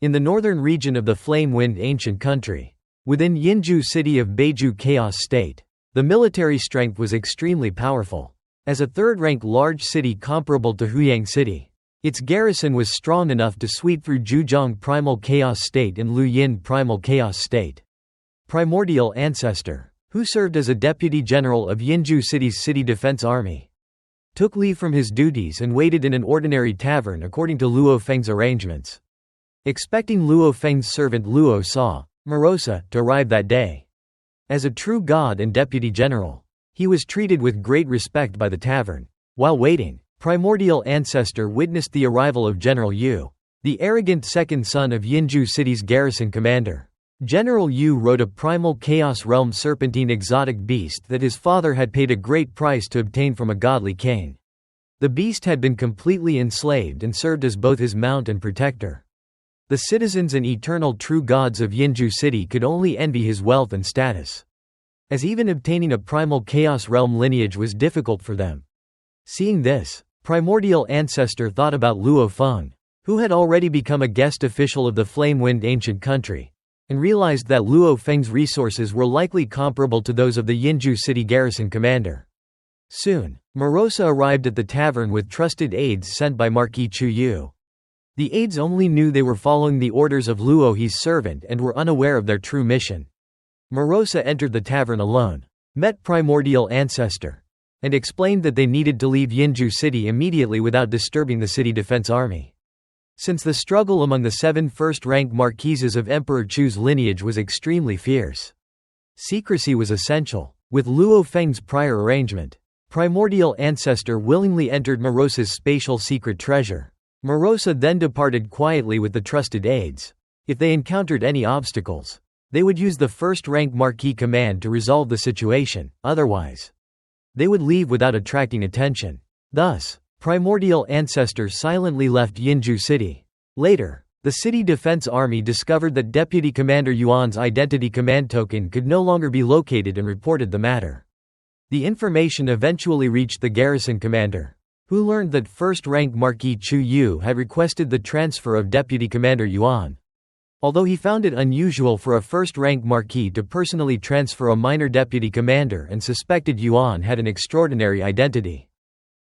in the northern region of the flame-wind ancient country. Within Yinzhou city of Beiju Chaos State, the military strength was extremely powerful. As a third-rank large city comparable to Huyang City, its garrison was strong enough to sweep through Zhujiang Primal Chaos State and Luyin Primal Chaos State. Primordial Ancestor, who served as a deputy general of Yinzhou City's city defense army, took leave from his duties and waited in an ordinary tavern according to Luo Feng's arrangements, expecting Luo Feng's servant Luo Sa, Morosa, to arrive that day. As a true god and deputy general, he was treated with great respect by the tavern. While waiting, Primordial Ancestor witnessed the arrival of General Yu, the arrogant second son of Yinzhou City's garrison commander. General Yu rode a primal Chaos Realm serpentine exotic beast that his father had paid a great price to obtain from a godly king. The beast had been completely enslaved and served as both his mount and protector. The citizens and eternal true gods of Yinzhou City could only envy his wealth and status, as even obtaining a primal Chaos Realm lineage was difficult for them. Seeing this, Primordial Ancestor thought about Luo Feng, who had already become a guest official of the Flame-Wind ancient country, and realized that Luo Feng's resources were likely comparable to those of the Yinzhou City garrison commander. Soon, Morosa arrived at the tavern with trusted aides sent by Marquis Chu Yu. The aides only knew they were following the orders of Luo He's servant and were unaware of their true mission. Morosa entered the tavern alone, met Primordial Ancestor, and explained that they needed to leave Yinzhou City immediately without disturbing the city defense army, since the struggle among the 7 first-rank marquises of Emperor Chu's lineage was extremely fierce. Secrecy was essential. With Luo Feng's prior arrangement, Primordial Ancestor willingly entered Morosa's spatial secret treasure. Morosa then departed quietly with the trusted aides. If they encountered any obstacles, they would use the first-rank Marquis command to resolve the situation, otherwise, they would leave without attracting attention. Thus, Primordial Ancestor silently left Yinzhou City. Later, the city defense army discovered that Deputy Commander Yuan's identity command token could no longer be located and reported the matter. The information eventually reached the garrison commander, who learned that first-rank Marquis Chu Yu had requested the transfer of Deputy Commander Yuan. Although he found it unusual for a first-rank Marquis to personally transfer a minor deputy commander and suspected Yuan had an extraordinary identity.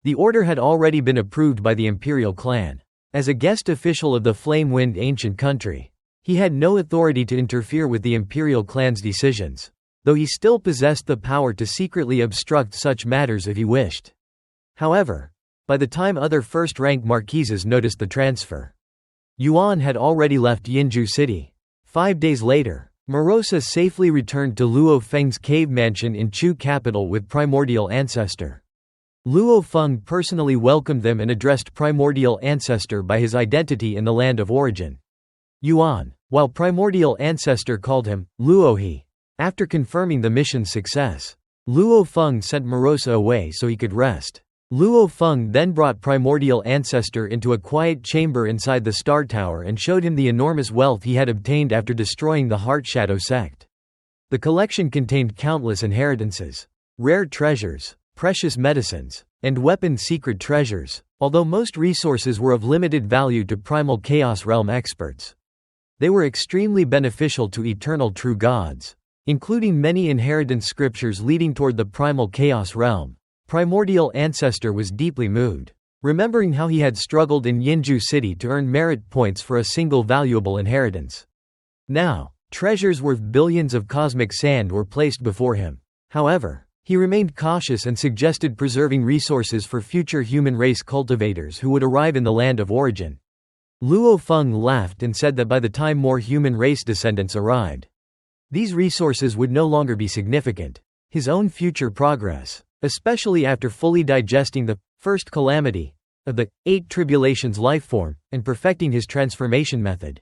The order had already been approved by the imperial clan. As a guest official of the Flame-Wind ancient country, he had no authority to interfere with the imperial clan's decisions, though he still possessed the power to secretly obstruct such matters if he wished. However, by the time other first-rank marquises noticed the transfer, Yuan had already left Yinzhou City. 5 days later, Morosa safely returned to Luo Feng's cave mansion in Chu Capital with Primordial Ancestor. Luo Feng personally welcomed them and addressed Primordial Ancestor by his identity in the land of origin, Yuan, while Primordial Ancestor called him Luo He. After confirming the mission's success, Luo Feng sent Morosa away so he could rest. Luo Feng then brought Primordial Ancestor into a quiet chamber inside the Star Tower and showed him the enormous wealth he had obtained after destroying the Heart Shadow sect. The collection contained countless inheritances, rare treasures, precious medicines, and weapon secret treasures, although most resources were of limited value to Primal Chaos Realm experts. They were extremely beneficial to eternal true gods, including many inheritance scriptures leading toward the Primal Chaos Realm. Primordial Ancestor was deeply moved, remembering how he had struggled in Yinzhou City to earn merit points for a single valuable inheritance. Now, treasures worth billions of cosmic sand were placed before him. However, he remained cautious and suggested preserving resources for future human race cultivators who would arrive in the land of origin. Luo Feng laughed and said that by the time more human race descendants arrived, these resources would no longer be significant. His own future progress, especially after fully digesting the first calamity of the 8 tribulations lifeform and perfecting his transformation method,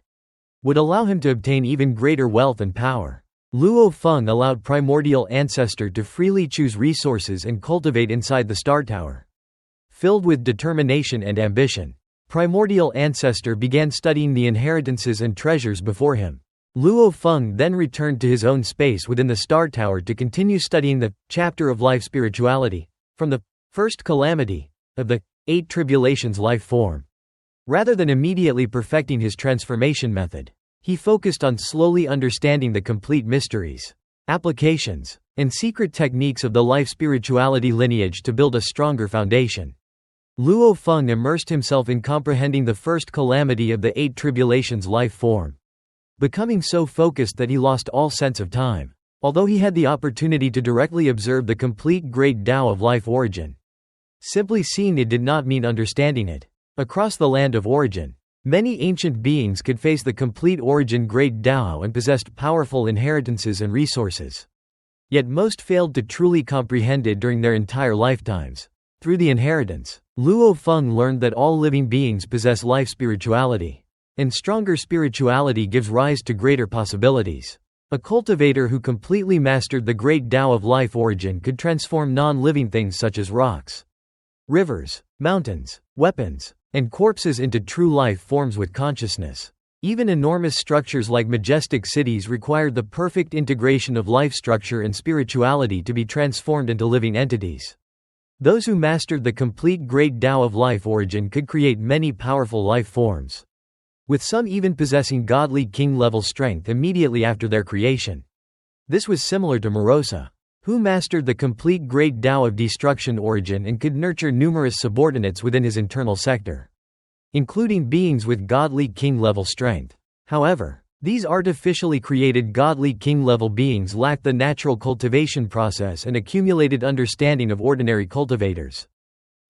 would allow him to obtain even greater wealth and power. Luo Feng allowed Primordial Ancestor to freely choose resources and cultivate inside the Star Tower. Filled with determination and ambition, Primordial Ancestor began studying the inheritances and treasures before him. Luo Feng then returned to his own space within the Star Tower to continue studying the chapter of life spirituality, from the first calamity of the 8 tribulations life form. Rather than immediately perfecting his transformation method, he focused on slowly understanding the complete mysteries, applications, and secret techniques of the life spirituality lineage to build a stronger foundation. Luo Feng immersed himself in comprehending the first calamity of the 8 tribulations life form, becoming so focused that he lost all sense of time. Although he had the opportunity to directly observe the complete great Tao of life origin, simply seeing it did not mean understanding it. Across the land of origin, many ancient beings could face the complete origin great Tao and possessed powerful inheritances and resources. Yet most failed to truly comprehend it during their entire lifetimes. Through the inheritance, Luo Feng learned that all living beings possess life spirituality, and stronger spirituality gives rise to greater possibilities. A cultivator who completely mastered the great Tao of life origin could transform non-living things such as rocks, rivers, mountains, weapons, and corpses into true life forms with consciousness. Even enormous structures like majestic cities required the perfect integration of life structure and spirituality to be transformed into living entities. Those who mastered the complete great Tao of life origin could create many powerful life forms, with some even possessing godly king-level strength immediately after their creation. This was similar to Morosa, who mastered the complete great Tao of destruction origin and could nurture numerous subordinates within his internal sector, including beings with godly king-level strength. However, these artificially created godly king-level beings lacked the natural cultivation process and accumulated understanding of ordinary cultivators,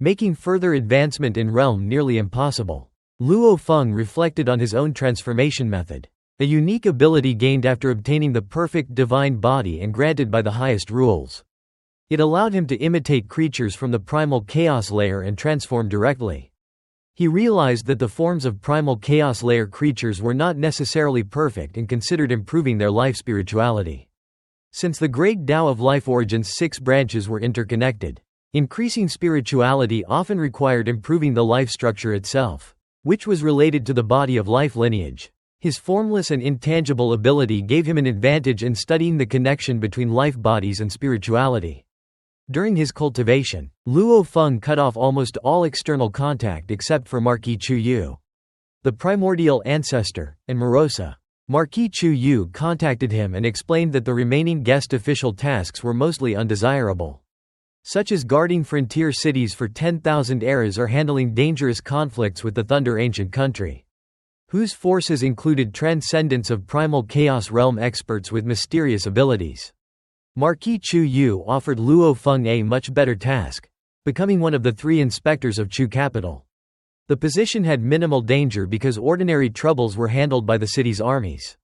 making further advancement in realm nearly impossible. Luo Feng reflected on his own transformation method, a unique ability gained after obtaining the perfect divine body and granted by the highest rules. It allowed him to imitate creatures from the primal chaos layer and transform directly. He realized that the forms of primal chaos layer creatures were not necessarily perfect and considered improving their life spirituality. Since the great Tao of life origin's 6 branches were interconnected, increasing spirituality often required improving the life structure itself, which was related to the body of life lineage. His formless and intangible ability gave him an advantage in studying the connection between life bodies and spirituality. During his cultivation, Luo Feng cut off almost all external contact except for Marquis Chu Yu, the primordial ancestor, and Morosa. Marquis Chu Yu contacted him and explained that the remaining guest official tasks were mostly undesirable, such as guarding frontier cities for 10,000 eras or handling dangerous conflicts with the Thunder Ancient Country, whose forces included transcendence of primal chaos realm experts with mysterious abilities. Marquis Chu Yu offered Luo Feng a much better task, becoming one of the 3 inspectors of Chu Capital. The position had minimal danger because ordinary troubles were handled by the city's armies,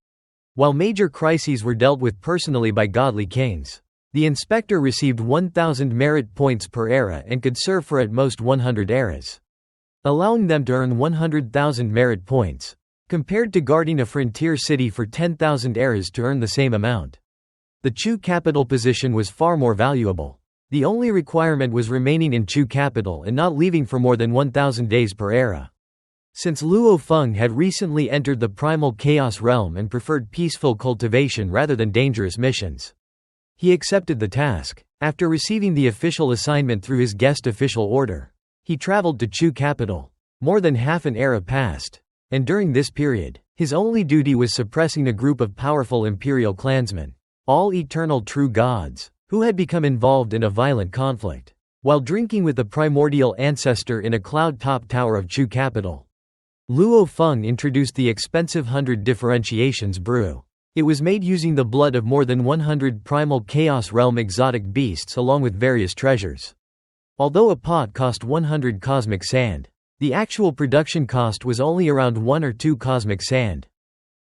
while major crises were dealt with personally by godly kings. The inspector received 1,000 merit points per era and could serve for at most 100 eras, allowing them to earn 100,000 merit points, compared to guarding a frontier city for 10,000 eras to earn the same amount. The Chu Capital position was far more valuable. The only requirement was remaining in Chu Capital and not leaving for more than 1,000 days per era. Since Luo Feng had recently entered the primal chaos realm and preferred peaceful cultivation rather than dangerous missions, he accepted the task. After receiving the official assignment through his guest official order, he traveled to Chu Capital. More than half an era passed, and during this period, his only duty was suppressing a group of powerful imperial clansmen, all eternal true gods, who had become involved in a violent conflict. While drinking with the primordial ancestor in a cloud-top tower of Chu Capital, Luo Feng introduced the expensive 100 differentiations brew. It was made using the blood of more than 100 primal chaos realm exotic beasts along with various treasures. Although a pot cost 100 cosmic sand, the actual production cost was only around 1 or 2 cosmic sand,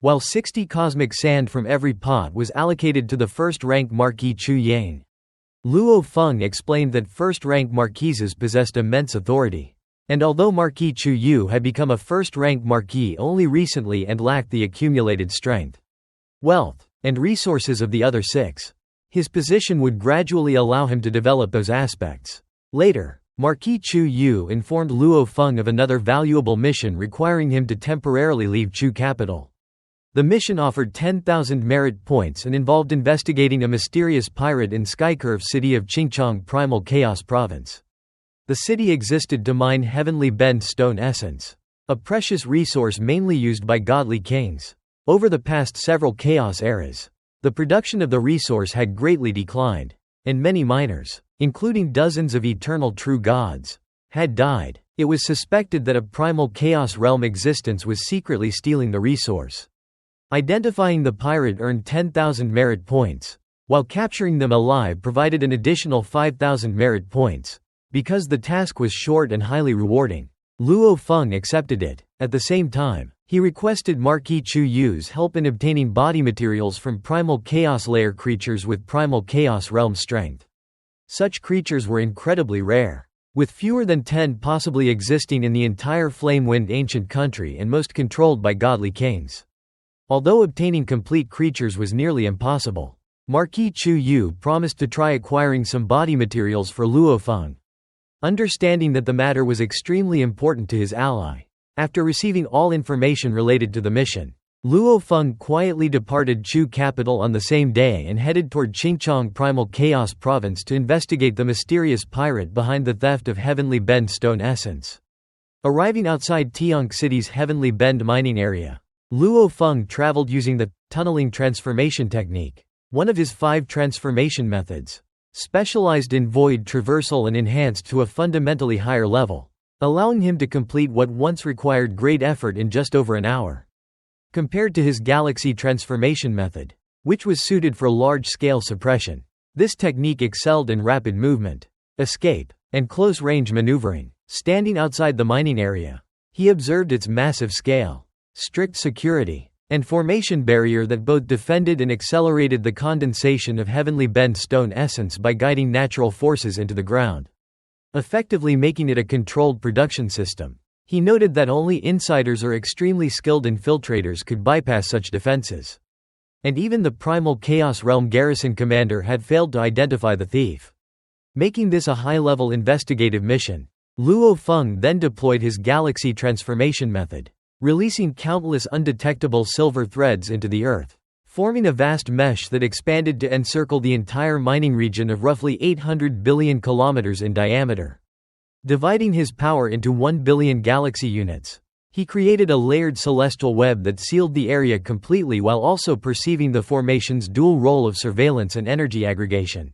while 60 cosmic sand from every pot was allocated to the first-rank Marquis Chu Yang. Luo Feng explained that first-rank marquises possessed immense authority, and although Marquis Chu Yu had become a first-rank marquis only recently and lacked the accumulated strength, wealth, and resources of the other 6, his position would gradually allow him to develop those aspects. Later, Marquis Chu Yu informed Luo Feng of another valuable mission requiring him to temporarily leave Chu Capital. The mission offered 10,000 merit points and involved investigating a mysterious pirate in Skycurve city of Qingchong Primal Chaos Province. The city existed to mine heavenly bend stone essence, a precious resource mainly used by godly kings. Over the past several chaos eras, the production of the resource had greatly declined, and many miners, including dozens of eternal true gods, had died. It was suspected that a primal chaos realm existence was secretly stealing the resource. Identifying the pirate earned 10,000 merit points, while capturing them alive provided an additional 5,000 merit points. Because the task was short and highly rewarding, Luo Feng accepted it. At the same time, he requested Marquis Chu Yu's help in obtaining body materials from primal chaos layer creatures with primal chaos realm strength. Such creatures were incredibly rare, with fewer than 10 possibly existing in the entire Flame-Wind ancient country and most controlled by godly kings. Although obtaining complete creatures was nearly impossible, Marquis Chu Yu promised to try acquiring some body materials for Luo Feng. Understanding that the matter was extremely important to his ally, after receiving all information related to the mission, Luo Feng quietly departed Chu Capital on the same day and headed toward Qingchong Primal Chaos Province to investigate the mysterious pirate behind the theft of Heavenly Bend stone essence. Arriving outside Tianq City's Heavenly Bend mining area, Luo Feng traveled using the tunneling transformation technique, one of his 5 transformation methods, specialized in void traversal and enhanced to a fundamentally higher level, allowing him to complete what once required great effort in just over an hour. Compared to his galaxy transformation method, which was suited for large-scale suppression, this technique excelled in rapid movement, escape, and close-range maneuvering. Standing outside the mining area, he observed its massive scale, strict security, and formation barrier that both defended and accelerated the condensation of Heavenly Bend stone essence by guiding natural forces into the ground, effectively making it a controlled production system. He noted that only insiders or extremely skilled infiltrators could bypass such defenses. And even the Primal Chaos Realm garrison commander had failed to identify the thief. Making this a high-level investigative mission, Luo Feng then deployed his galaxy transformation method, releasing countless undetectable silver threads into the earth, forming a vast mesh that expanded to encircle the entire mining region of roughly 800 billion kilometers in diameter. Dividing his power into 1 billion galaxy units, he created a layered celestial web that sealed the area completely while also perceiving the formation's dual role of surveillance and energy aggregation.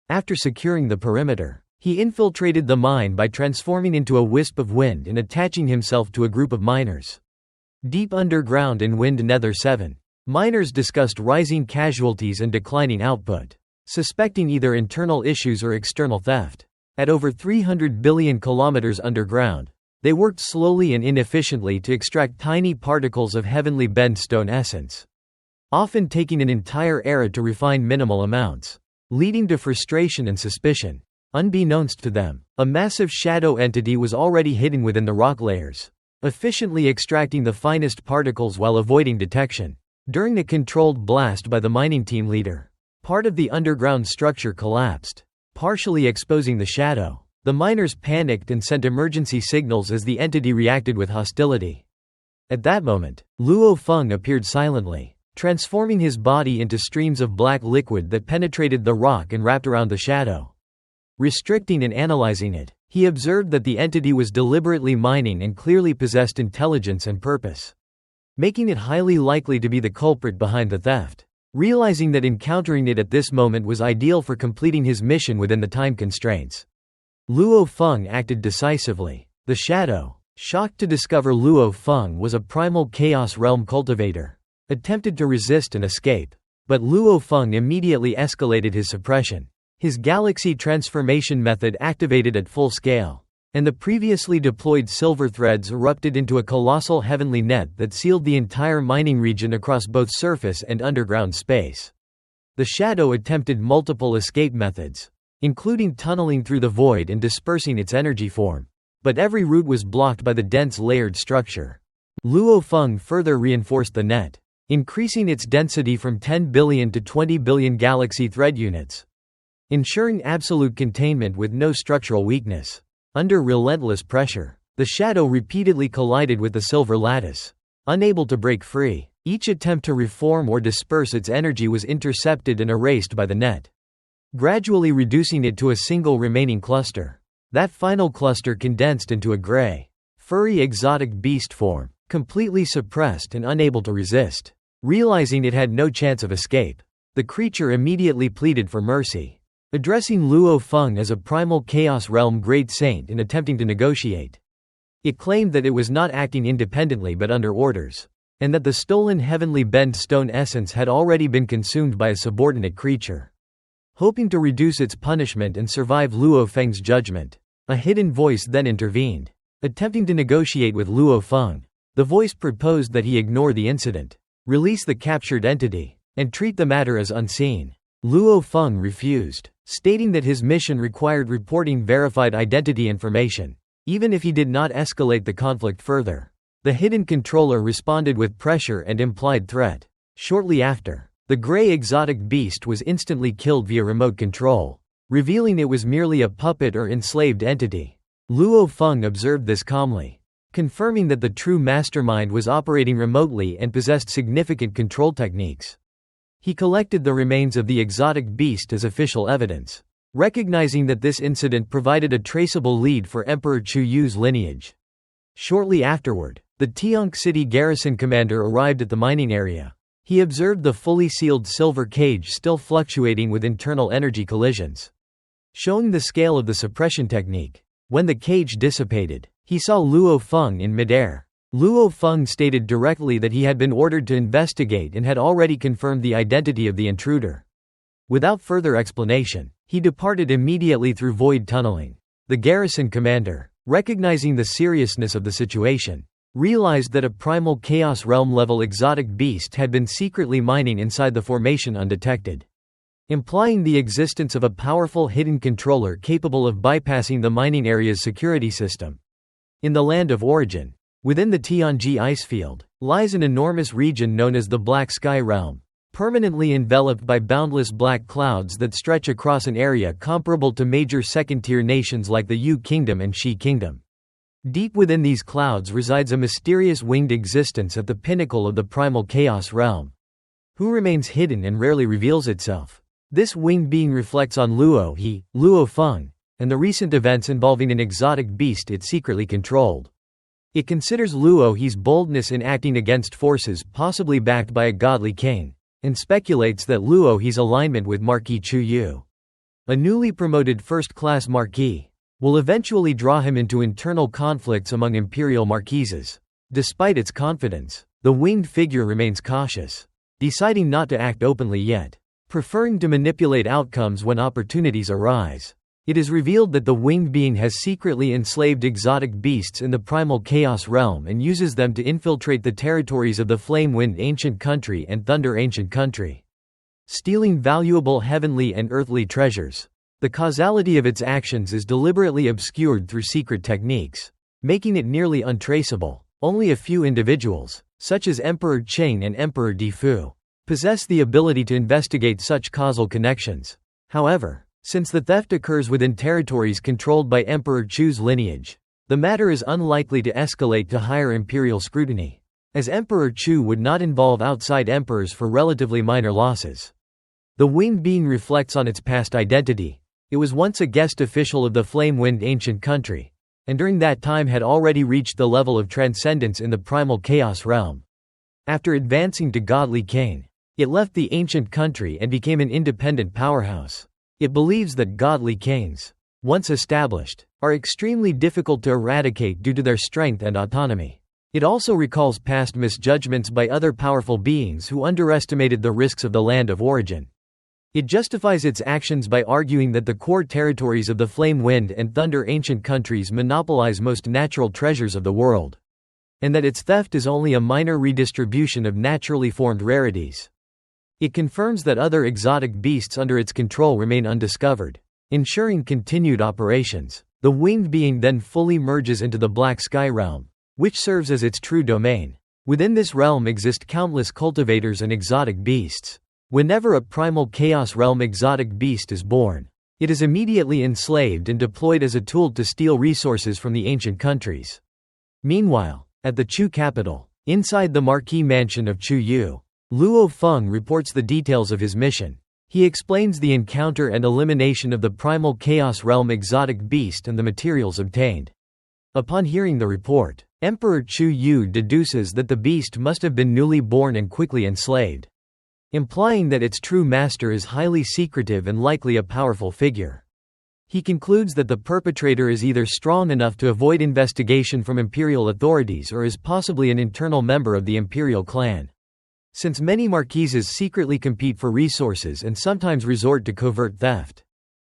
After securing the perimeter, he infiltrated the mine by transforming into a wisp of wind and attaching himself to a group of miners. Deep underground in Wind Nether 7, miners discussed rising casualties and declining output, suspecting either internal issues or external theft. At over 300 billion kilometers underground, they worked slowly and inefficiently to extract tiny particles of Heavenly Bend stone essence, often taking an entire era to refine minimal amounts, leading to frustration and suspicion. Unbeknownst to them, a massive shadow entity was already hidden within the rock layers, efficiently extracting the finest particles while avoiding detection. During a controlled blast by the mining team leader, part of the underground structure collapsed, partially exposing the shadow. The miners panicked and sent emergency signals as the entity reacted with hostility. At that moment, Luo Feng appeared silently, transforming his body into streams of black liquid that penetrated the rock and wrapped around the shadow. Restricting and analyzing it, he observed that the entity was deliberately mining and clearly possessed intelligence and purpose, making it highly likely to be the culprit behind the theft. Realizing that encountering it at this moment was ideal for completing his mission within the time constraints, Luo Feng acted decisively. The shadow, shocked to discover Luo Feng was a primal chaos realm cultivator, attempted to resist and escape, but Luo Feng immediately escalated his suppression. His galaxy transformation method activated at full scale, and the previously deployed silver threads erupted into a colossal heavenly net that sealed the entire mining region across both surface and underground space. The shadow attempted multiple escape methods, including tunneling through the void and dispersing its energy form, but every route was blocked by the dense layered structure. Luo Feng further reinforced the net, increasing its density from 10 billion to 20 billion galaxy thread units, ensuring absolute containment with no structural weakness. Under relentless pressure, the shadow repeatedly collided with the silver lattice, unable to break free. Each attempt to reform or disperse its energy was intercepted and erased by the net, gradually reducing it to a single remaining cluster. That final cluster condensed into a gray, furry exotic beast form, completely suppressed and unable to resist. Realizing it had no chance of escape, the creature immediately pleaded for mercy, addressing Luo Feng as a primal chaos realm great saint and attempting to negotiate. It claimed that it was not acting independently but under orders, and that the stolen heavenly bend stone essence had already been consumed by a subordinate creature. Hoping to reduce its punishment and survive Luo Feng's judgment, a hidden voice then intervened. Attempting to negotiate with Luo Feng, the voice proposed that he ignore the incident, release the captured entity, and treat the matter as unseen. Luo Feng refused, stating that his mission required reporting verified identity information, even if he did not escalate the conflict further. The hidden controller responded with pressure and implied threat. Shortly after, the gray exotic beast was instantly killed via remote control, revealing it was merely a puppet or enslaved entity. Luo Feng observed this calmly, confirming that the true mastermind was operating remotely and possessed significant control techniques. He collected the remains of the exotic beast as official evidence, recognizing that this incident provided a traceable lead for Emperor Chu Yu's lineage. Shortly afterward, the Tianq City garrison commander arrived at the mining area. He observed the fully sealed silver cage still fluctuating with internal energy collisions, showing the scale of the suppression technique. When the cage dissipated, he saw Luo Feng in midair. Luo Feng stated directly that he had been ordered to investigate and had already confirmed the identity of the intruder. Without further explanation, he departed immediately through void tunneling. The garrison commander, recognizing the seriousness of the situation, realized that a primal chaos realm-level exotic beast had been secretly mining inside the formation undetected, implying the existence of a powerful hidden controller capable of bypassing the mining area's security system. In the land of origin, within the Tianji icefield, lies an enormous region known as the Black Sky Realm, permanently enveloped by boundless black clouds that stretch across an area comparable to major second-tier nations like the Yu Kingdom and Shi Kingdom. Deep within these clouds resides a mysterious winged existence at the pinnacle of the primal chaos realm, who remains hidden and rarely reveals itself. This winged being reflects on Luo Feng, and the recent events involving an exotic beast it secretly controlled. It considers Luo's boldness in acting against forces possibly backed by a godly king, and speculates that Luo's alignment with Marquis Chu Yu, a newly promoted first-class marquis, will eventually draw him into internal conflicts among imperial marquises. Despite its confidence, the winged figure remains cautious, deciding not to act openly yet, preferring to manipulate outcomes when opportunities arise. It is revealed that the winged being has secretly enslaved exotic beasts in the primal chaos realm and uses them to infiltrate the territories of the Flame Wind Ancient Country and Thunder Ancient Country, stealing valuable heavenly and earthly treasures. The causality of its actions is deliberately obscured through secret techniques, making it nearly untraceable. Only a few individuals, such as Emperor Qing and Emperor Difu, possess the ability to investigate such causal connections. However, since the theft occurs within territories controlled by Emperor Chu's lineage, the matter is unlikely to escalate to higher imperial scrutiny, as Emperor Chu would not involve outside emperors for relatively minor losses. The winged being reflects on its past identity. It was once a guest official of the Flame Wind Ancient Country, and during that time had already reached the level of transcendence in the primal chaos realm. After advancing to godly king, it left the ancient country and became an independent powerhouse. It believes that godly kings, once established, are extremely difficult to eradicate due to their strength and autonomy. It also recalls past misjudgments by other powerful beings who underestimated the risks of the land of origin. It justifies its actions by arguing that the core territories of the Flame Wind and Thunder Ancient Countries monopolize most natural treasures of the world, and that its theft is only a minor redistribution of naturally formed rarities. It confirms that other exotic beasts under its control remain undiscovered, ensuring continued operations. The winged being then fully merges into the Black Sky Realm, which serves as its true domain. Within this realm exist countless cultivators and exotic beasts. Whenever a primal chaos realm exotic beast is born, it is immediately enslaved and deployed as a tool to steal resources from the ancient countries. Meanwhile, at the Chu Capital, inside the marquis mansion of Chu Yu, Luo Feng reports the details of his mission. He explains the encounter and elimination of the primal chaos realm exotic beast and the materials obtained. Upon hearing the report, Emperor Chu Yu deduces that the beast must have been newly born and quickly enslaved, implying that its true master is highly secretive and likely a powerful figure. He concludes that the perpetrator is either strong enough to avoid investigation from imperial authorities or is possibly an internal member of the imperial clan. Since many marquises secretly compete for resources and sometimes resort to covert theft,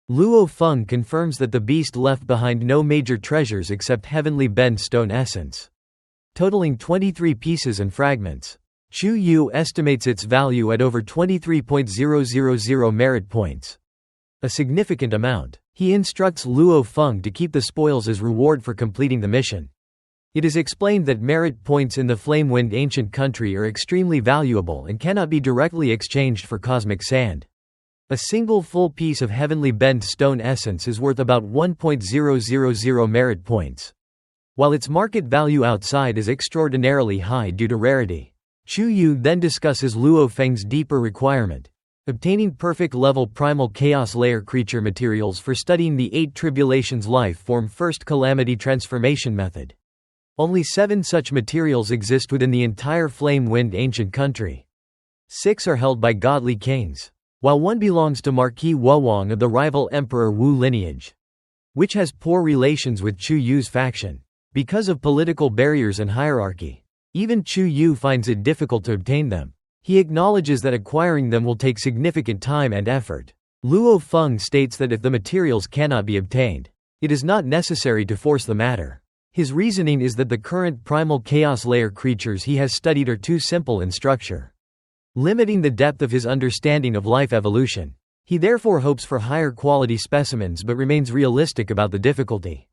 Luo Feng confirms that the beast left behind no major treasures except heavenly bend stone essence, totaling 23 pieces and fragments. Chu Yu estimates its value at over 23.000 merit points, a significant amount. He instructs Luo Feng to keep the spoils as reward for completing the mission. It is explained that merit points in the Flamewind ancient country are extremely valuable and cannot be directly exchanged for cosmic sand. A single full piece of heavenly bend stone essence is worth about 1.000 merit points, while its market value outside is extraordinarily high due to rarity. Chu Yu then discusses Luo Feng's deeper requirement: obtaining perfect level primal chaos layer creature materials for studying the 8 tribulations life form first calamity transformation method. Only 7 such materials exist within the entire Flamewind ancient country. 6 are held by godly kings, while 1 belongs to Marquis Wuwang of the rival Emperor Wu lineage, which has poor relations with Chu Yu's faction. Because of political barriers and hierarchy, even Chu Yu finds it difficult to obtain them. He acknowledges that acquiring them will take significant time and effort. Luo Feng states that if the materials cannot be obtained, it is not necessary to force the matter. His reasoning is that the current primal chaos layer creatures he has studied are too simple in structure, limiting the depth of his understanding of life evolution. He therefore hopes for higher quality specimens but remains realistic about the difficulty.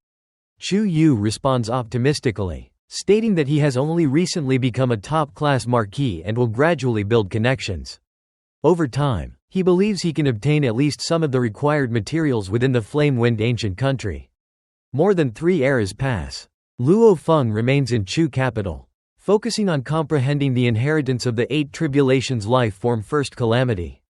Chu Yu responds optimistically, stating that he has only recently become a top-class marquis and will gradually build connections. Over time, he believes he can obtain at least some of the required materials within the Flamewind ancient country. More than 3 eras pass. Luo Feng remains in Chu Capital, focusing on comprehending the inheritance of the 8 tribulations life form first calamity,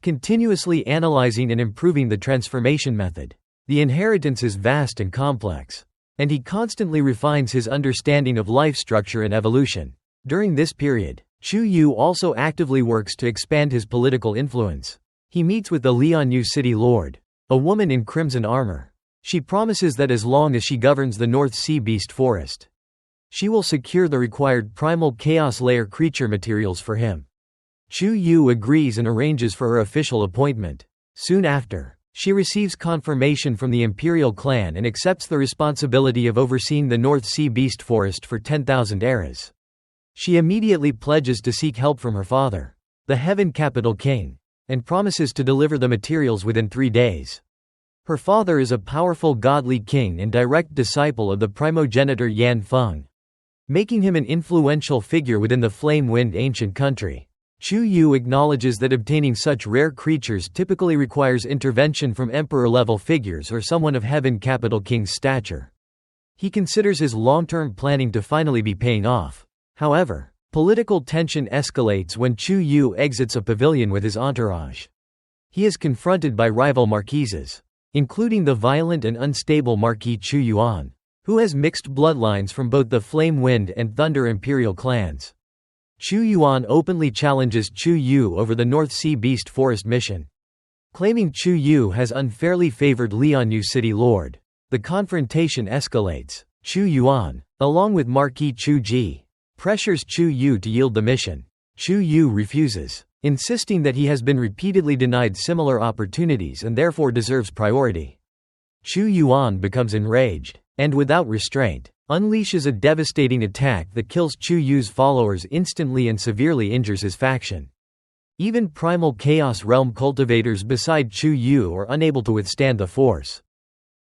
continuously analyzing and improving the transformation method. The inheritance is vast and complex, and he constantly refines his understanding of life structure and evolution. During this period, Chu Yu also actively works to expand his political influence. He meets with the Lianyu city lord, a woman in crimson armor. She promises that as long as she governs the North Sea Beast Forest, she will secure the required primal chaos layer creature materials for him. Chu Yu agrees and arranges for her official appointment. Soon after, she receives confirmation from the imperial clan and accepts the responsibility of overseeing the North Sea Beast Forest for 10,000 eras. She immediately pledges to seek help from her father, the Heaven Capital King, and promises to deliver the materials within 3 days. Her father is a powerful godly king and direct disciple of the primogenitor Yan Feng, making him an influential figure within the Flamewind ancient country. Chu Yu acknowledges that obtaining such rare creatures typically requires intervention from emperor-level figures or someone of Heaven Capital King's stature. He considers his long-term planning to finally be paying off. However, political tension escalates when Chu Yu exits a pavilion with his entourage. He is confronted by rival marquises, including the violent and unstable Marquis Chu Yuan, who has mixed bloodlines from both the Flamewind and Thunder imperial clans. Chu Yuan openly challenges Chu Yu over the North Sea Beast Forest mission, claiming Chu Yu has unfairly favored Lianyu city lord. The confrontation escalates. Chu Yuan, along with Marquis Chu Ji, pressures Chu Yu to yield the mission. Chu Yu refuses, insisting that he has been repeatedly denied similar opportunities and therefore deserves priority. Chu Yuan becomes enraged, and without restraint, unleashes a devastating attack that kills Chu Yu's followers instantly and severely injures his faction. Even primal chaos realm cultivators beside Chu Yu are unable to withstand the force.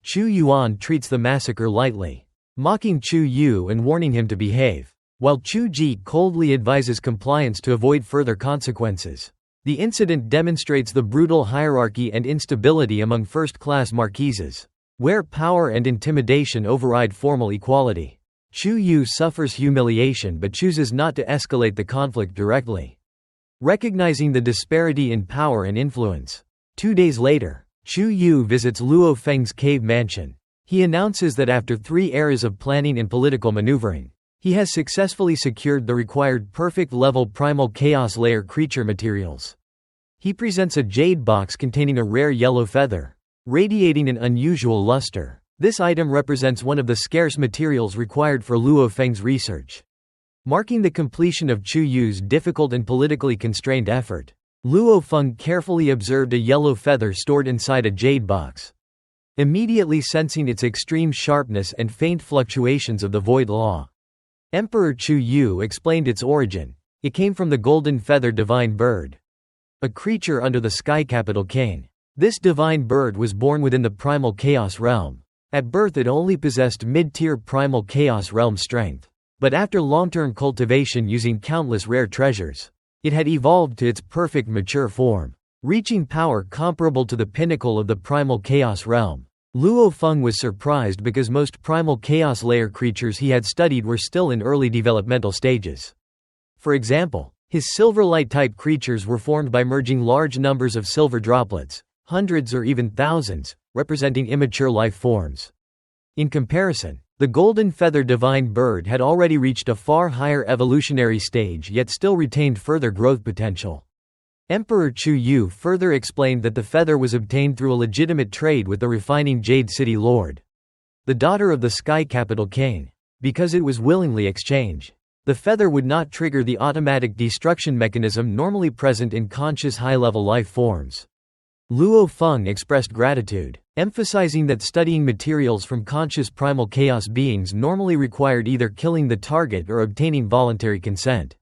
Chu Yuan treats the massacre lightly, mocking Chu Yu and warning him to behave, while Chu Ji coldly advises compliance to avoid further consequences. The incident demonstrates the brutal hierarchy and instability among first-class marquises, where power and intimidation override formal equality. Chu Yu suffers humiliation but chooses not to escalate the conflict directly, recognizing the disparity in power and influence. 2 days later, Chu Yu visits Luo Feng's cave mansion. He announces that after 3 eras of planning and political maneuvering, he has successfully secured the required perfect level primal chaos layer creature materials. He presents a jade box containing a rare yellow feather, radiating an unusual luster. This item represents one of the scarce materials required for Luo Feng's research. Marking the completion of Chu Yu's difficult and politically constrained effort, Luo Feng carefully observed a yellow feather stored inside a jade box. Immediately sensing its extreme sharpness and faint fluctuations of the void law, Emperor Chu Yu explained its origin. It came from the golden feather divine bird, a creature under the sky capital Cain. This divine bird was born within the primal chaos realm. At birth it only possessed mid-tier primal chaos realm strength. But after long-term cultivation using countless rare treasures, it had evolved to its perfect mature form, reaching power comparable to the pinnacle of the primal chaos realm. Luo Feng was surprised because most primal chaos layer creatures he had studied were still in early developmental stages. For example, his silver light-type creatures were formed by merging large numbers of silver droplets, hundreds or even thousands, representing immature life forms. In comparison, the golden feather divine bird had already reached a far higher evolutionary stage yet still retained further growth potential. Emperor Chu Yu further explained that the feather was obtained through a legitimate trade with the refining Jade City Lord, the daughter of the sky capital Cain. Because it was willingly exchanged, the feather would not trigger the automatic destruction mechanism normally present in conscious high-level life forms. Luo Feng expressed gratitude, emphasizing that studying materials from conscious primal chaos beings normally required either killing the target or obtaining voluntary consent.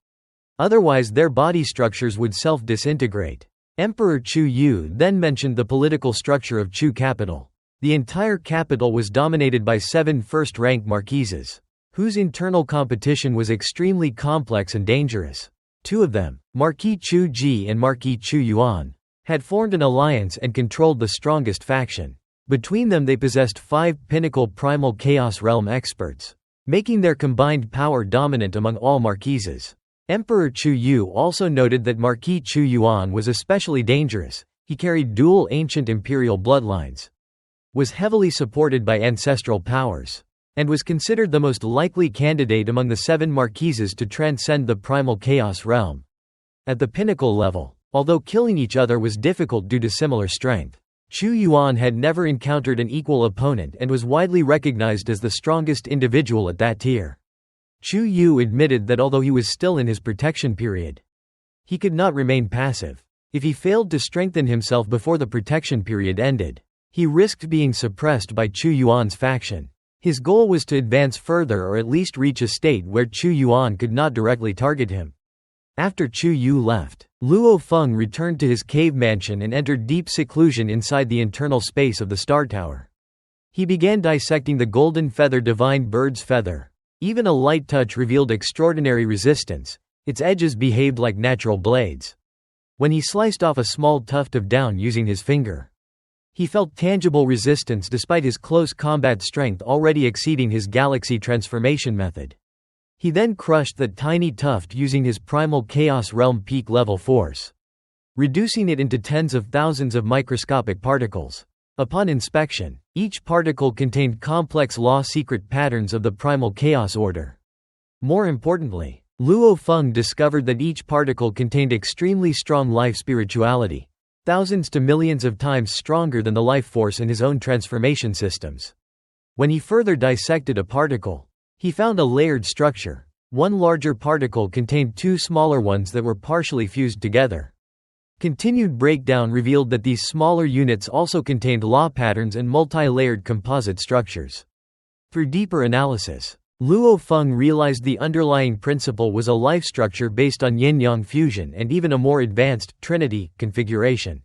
Otherwise their body structures would self-disintegrate. Emperor Chu Yu then mentioned the political structure of Chu Capital. The entire capital was dominated by 7 first-rank marquises, whose internal competition was extremely complex and dangerous. 2 of them, Marquis Chu Ji and Marquis Chu Yuan, had formed an alliance and controlled the strongest faction. Between them they possessed 5 pinnacle primal chaos realm experts, making their combined power dominant among all marquises. Emperor Chu Yu also noted that Marquis Chu Yuan was especially dangerous. He carried dual ancient imperial bloodlines, was heavily supported by ancestral powers, and was considered the most likely candidate among the 7 marquises to transcend the primal chaos realm. At the pinnacle level, although killing each other was difficult due to similar strength, Chu Yuan had never encountered an equal opponent and was widely recognized as the strongest individual at that tier. Chu Yu admitted that although he was still in his protection period, he could not remain passive. If he failed to strengthen himself before the protection period ended, he risked being suppressed by Chu Yuan's faction. His goal was to advance further or at least reach a state where Chu Yuan could not directly target him. After Chu Yu left, Luo Feng returned to his cave mansion and entered deep seclusion inside the internal space of the Star Tower. He began dissecting the golden feather divine bird's feather. Even a light touch revealed extraordinary resistance. Its edges behaved like natural blades. When he sliced off a small tuft of down using his finger, he felt tangible resistance despite his close combat strength already exceeding his galaxy transformation method. He then crushed that tiny tuft using his primal chaos realm peak level force, reducing it into tens of thousands of microscopic particles. Upon inspection, each particle contained complex law secret patterns of the primal chaos order. More importantly, Luo Feng discovered that each particle contained extremely strong life spirituality, thousands to millions of times stronger than the life force in his own transformation systems. When he further dissected a particle, he found a layered structure. One larger particle contained 2 smaller ones that were partially fused together. Continued breakdown revealed that these smaller units also contained law patterns and multi-layered composite structures. Through deeper analysis, Luo Feng realized the underlying principle was a life structure based on yin-yang fusion and even a more advanced trinity configuration.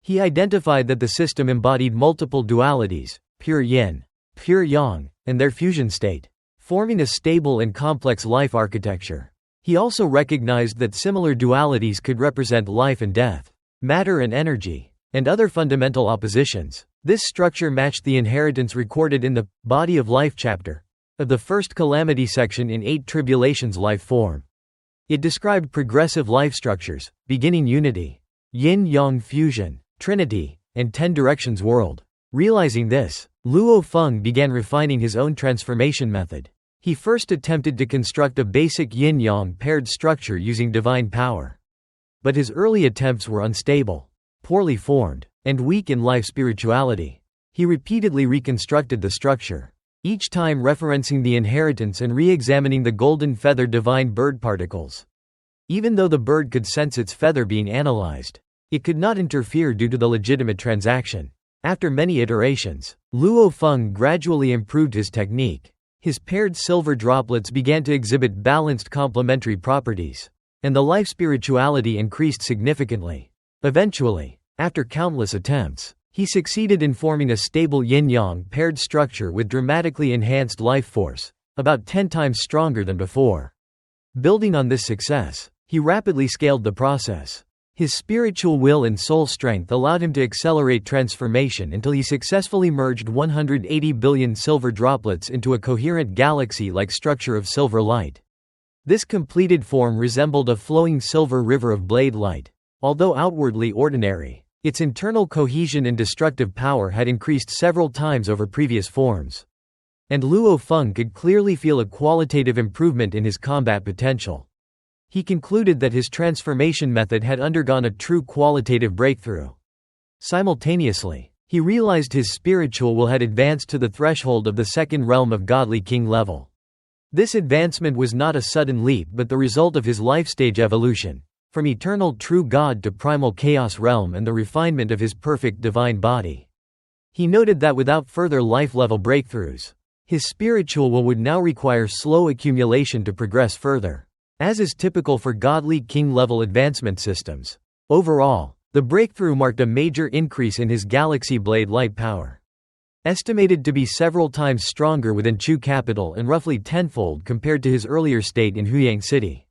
He identified that the system embodied multiple dualities, pure yin, pure yang, and their fusion state, forming a stable and complex life architecture. He also recognized that similar dualities could represent life and death, matter and energy, and other fundamental oppositions. This structure matched the inheritance recorded in the Body of Life chapter of the first Calamity section in 8 Tribulations life form. It described progressive life structures, beginning unity, yin-yang fusion, trinity, and 10 directions world. Realizing this, Luo Feng began refining his own transformation method. He first attempted to construct a basic yin-yang paired structure using divine power. But his early attempts were unstable, poorly formed, and weak in life spirituality. He repeatedly reconstructed the structure, each time referencing the inheritance and re-examining the golden feather divine bird particles. Even though the bird could sense its feather being analyzed, it could not interfere due to the legitimate transaction. After many iterations, Luo Feng gradually improved his technique. His paired silver droplets began to exhibit balanced complementary properties, and the life spirituality increased significantly. Eventually, after countless attempts, he succeeded in forming a stable yin-yang paired structure with dramatically enhanced life force, about 10 times stronger than before. Building on this success, he rapidly scaled the process. His spiritual will and soul strength allowed him to accelerate transformation until he successfully merged 180 billion silver droplets into a coherent galaxy-like structure of silver light. This completed form resembled a flowing silver river of blade light. Although outwardly ordinary, its internal cohesion and destructive power had increased several times over previous forms. And Luo Feng could clearly feel a qualitative improvement in his combat potential. He concluded that his transformation method had undergone a true qualitative breakthrough. Simultaneously, he realized his spiritual will had advanced to the threshold of the second realm of godly king level. This advancement was not a sudden leap but the result of his life stage evolution, from eternal true God to primal chaos realm and the refinement of his perfect divine body. He noted that without further life-level breakthroughs, his spiritual will would now require slow accumulation to progress further, as is typical for godly king-level advancement systems. Overall, the breakthrough marked a major increase in his galaxy blade light power. Estimated to be several times stronger within Chu Capital and roughly tenfold compared to his earlier state in Huyang City.